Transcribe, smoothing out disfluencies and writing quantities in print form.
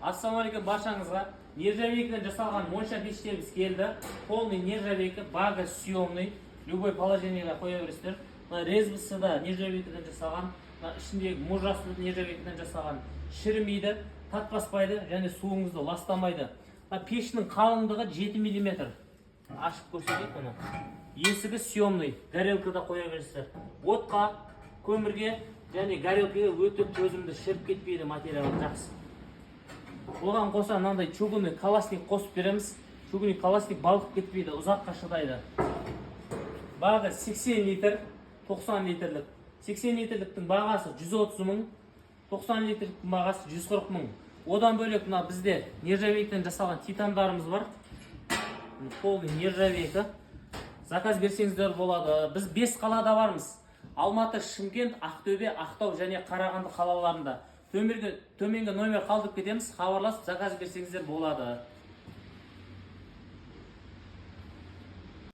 Ассалаумағалейкум баршаңызға. Нержавейкіден жасалған монша пештеріміз келді. Полный нержавейка, бага съемный, любой положениеге қоя бересіздер. Резбісі да нержавейкіден жасалған, ішіндегі мұржасы нержавейкіден жасалған, шірімейді, татпаспайды және суыңызды ластамайды. Пештің қалыңдығы 7 мм. Ашып көрсетейік оны. Есігі съемный, горелкада қоя бересіздер. Отқа, көмірге және горелкаға өте төзімді, шіріп кетпейді, материалы жақсы. Оған қоса мынандай чугунный каласник қосып береміз. Чугунный каласник балқып кетпейді, ұзаққа шыдайды. Бағы 80 литр, 90 литрлік. 80 литрліктің бағасы 130 мың, 90 литрліктің бағасы 140 мың. Одан бөлек мына бізде нержавейкіден жасалған титандарымыз бар. Полный нержавейка. Заказ берсеңіздер болады. Біз 5 қалада бармыз. Алматы, Шымкент, Ақтөбе, Ақтау және Қарағанды қалаларында. Төменгі номер қалдырып кетеміз, хабарласып заказ берсеңіздер болады.